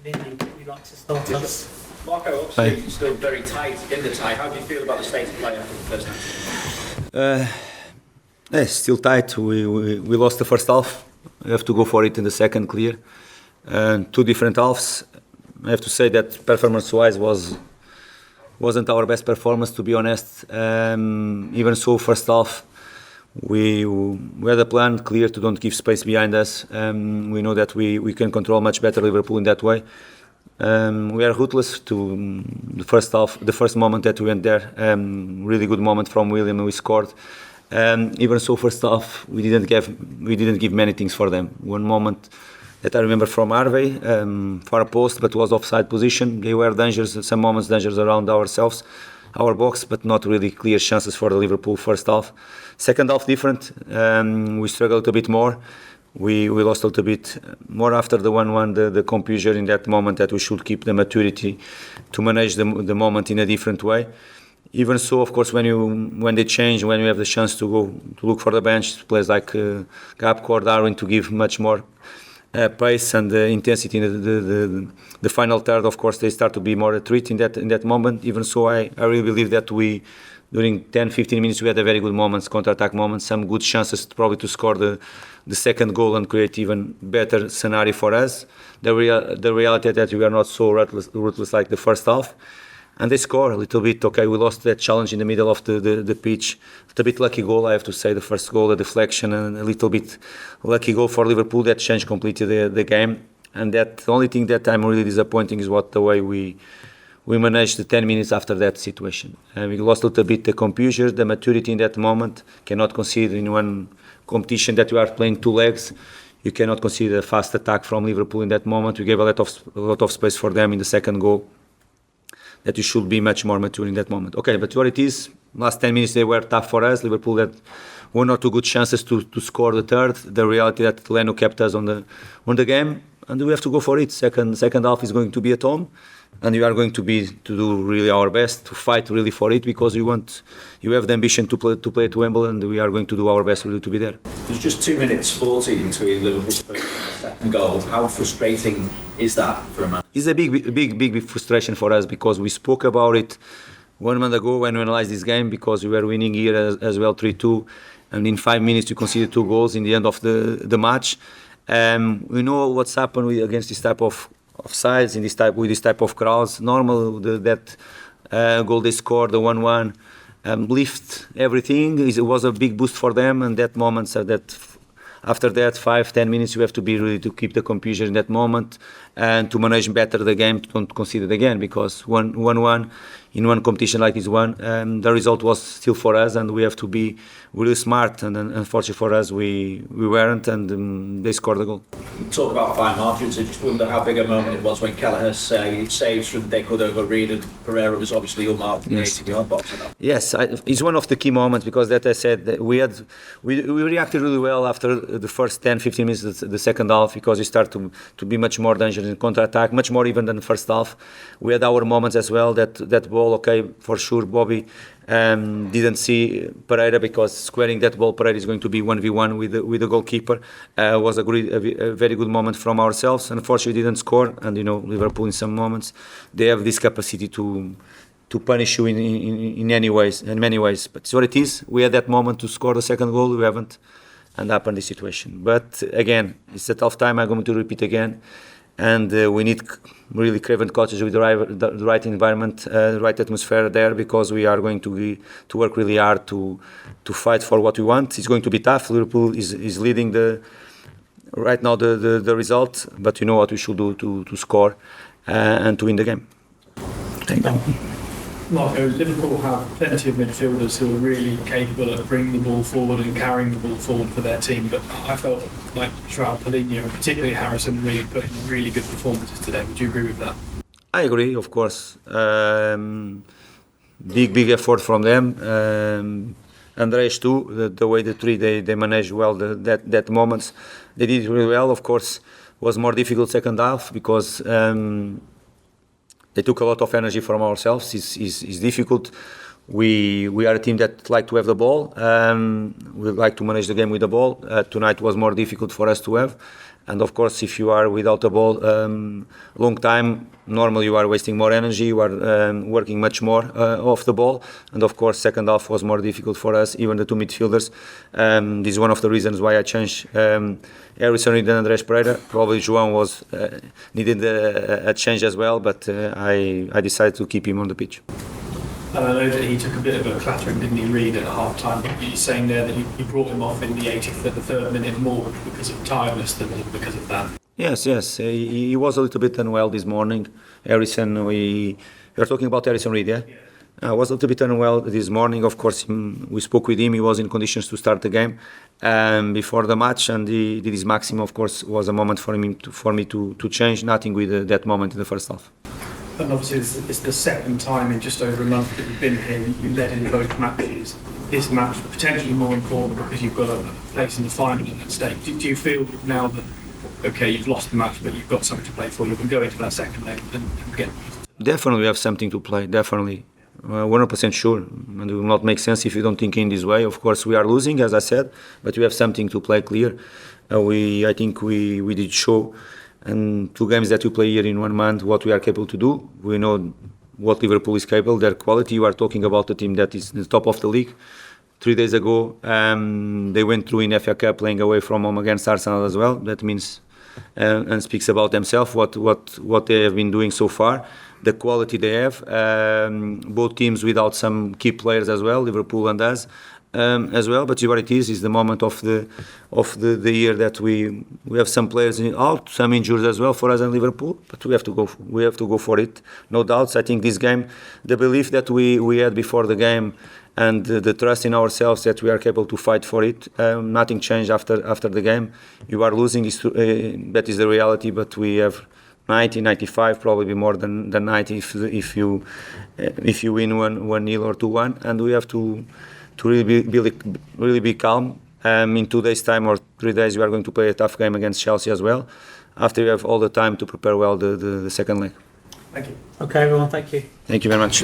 Palhinha, you'd like to start us? Marco, obviously still very tight in the tie. How do you feel about the state of play after the first half? Still tight. We lost the first half. We have to go for it in the second, clear. Two different halves. I have to say that performance-wise wasn't our best performance, to be honest. Even so, first half we had a plan clear to don't give space behind us. We know that we can control much better Liverpool in that way. We are ruthless to the first half, the first moment that we went there. Really good moment from William, and we scored. Even so, first half we didn't give many things for them. One moment that I remember from Harvey, far post, but was offside position. They were dangers, some moments dangers around ourselves, our box, but not really clear chances for the Liverpool first half. Second half different. We struggled a bit more. We lost a little bit more after the 1-1, the composure in that moment, that we should keep the maturity to manage the moment in a different way. Even so, of course, when they change, when you have the chance to go to look for the bench, players like Gapco, Darwin, to give much more pace and intensity in the final third, of course, they start to be more a threat in that moment. Even so, I really believe that during 10-15 minutes, we had a very good moments, counter-attack moments, some good chances probably to score the second goal and create even better scenario for us. The reality that we are not so ruthless like the first half. And they score a little bit. Okay, we lost that challenge in the middle of the pitch. It's a bit lucky goal, I have to say. The first goal, the deflection, and a little bit lucky goal for Liverpool that changed completely the game. And that the only thing that I'm really disappointing is the way we managed the 10 minutes after that situation. We lost a little bit the composure, the maturity in that moment. Cannot concede in one competition that you are playing two legs. You cannot concede a fast attack from Liverpool in that moment. We gave a lot of space for them in the second goal. That you should be much more mature in that moment. Okay, but what it is, last 10 minutes they were tough for us. Liverpool had one or two good chances to score the third. The reality that Leno kept us on the game, and we have to go for it. Second half is going to be at home, and we are going to do really our best to fight really for it, because you have the ambition to play at Wembley, and we are going to do our best really to be there. There's just 2 minutes 40 between Liverpool's first and second goal. How frustrating is that for a man? It's a big frustration for us, because we spoke about it 1 month ago when we analyzed this game, because we were winning here as well 3-2, and in 5 minutes we conceded 2 goals in the end of the match. We know what's happened against this type of sides, with this type of crowds. Normal that goal they scored, the 1-1, lift everything. It was a big boost for them, and that moment, so that after that 5-10 minutes you have to be really to keep the composure in that moment and to manage better the game, to don't concede it again, because 1-1 in one competition like this one, the result was still for us, and we have to be really smart, and unfortunately for us we weren't, and they scored the goal. Talk about fine margins. I just wonder how big a moment it was when Kelleher saves from Decordova-Reid, and Pereira was obviously unmarked in the 80-yard box. Yes, it's one of the key moments, because that I said that we reacted really well after the first 10-15 minutes the second half, because we start to be much more dangerous in counter-attack, much more even than the first half. We had our moments as well, that ball, okay, for sure Bobby didn't see Pereira, because squaring that ball, Pereira is going to be 1v1 with the goalkeeper. Was a very good moment from ourselves. Unfortunately, didn't score, and Liverpool in some moments they have this capacity to punish you in many ways. But it's what it is. We had that moment to score the second goal, we haven't, and happened this situation. But again, it's a tough time. I'm going to repeat again. And we need really craven coaches with the right environment, the right atmosphere there, because we are going to work really hard to fight for what we want. It's going to be tough. Liverpool is leading right now the result, but you know what we should do to score and to win the game. Thank you. Marco, Liverpool have plenty of midfielders who are really capable of bringing the ball forward and carrying the ball forward for their team, but I felt like Joao, Palhinha, and particularly Harrison Reid put in really good performances today. Would you agree with that? I agree, of course. Big effort from them. Andres too, the way the three they managed well that moments. They did really well. Of course, was more difficult second half, because they took a lot of energy from ourselves. It's difficult. We are a team that like to have the ball. We like to manage the game with the ball. Tonight was more difficult for us to have. And of course, if you are without the ball long time, normally you are wasting more energy, you are working much more off the ball. And of course, second half was more difficult for us, even the two midfielders. This is one of the reasons why I changed Harrison Reid and Andrés Pereira. Probably Joao was needed a change as well, but I decided to keep him on the pitch. And I know that he took a bit of a clattering, didn't he, Reid, at half time? But you're saying there that you brought him off in the 83rd minute more because of tiredness than because of that. Yes. He was a little bit unwell this morning. Harrison, we are talking about Harrison Reid, yeah? Was a little bit unwell this morning. Of course, we spoke with him. He was in conditions to start the game before the match, and he did his maximum. Of course, was a moment for me to change. Nothing with that moment in the first half. And obviously, it's the second time in just over a month that you've been here. You led in both matches. This match potentially more important because you've got a place in the final at stake. Do you feel now that, okay, you've lost the match, but you've got something to play for, you can go into that second leg and get... Definitely we have something to play, definitely. 100% sure. And it will not make sense if you don't think in this way. Of course, we are losing, as I said, but we have something to play clear. I think we did show, and 2 games that we play here in 1 month, what we are capable to do. We know what Liverpool is capable, their quality. You are talking about a team that is the top of the league. 3 days ago, they went through in FA Cup playing away from home against Arsenal as well. That means and speaks about themselves, what they have been doing so far, the quality they have. Both teams without some key players as well, Liverpool and us as well. But what it is the moment of the year that we have some players out, some injured as well for us and Liverpool. But we have to go for it, no doubts. I think this game, the belief that we had before the game, and the trust in ourselves that we are capable to fight for it. Nothing changed after the game. You are losing, that is the reality, but we have 90, 95, probably more than 90 if you win 1-0 or 2-1, and we have to really be calm. In 2 days' time or 3 days, we are going to play a tough game against Chelsea as well, after we have all the time to prepare well the second leg. Thank you. Okay, everyone, thank you. Thank you very much.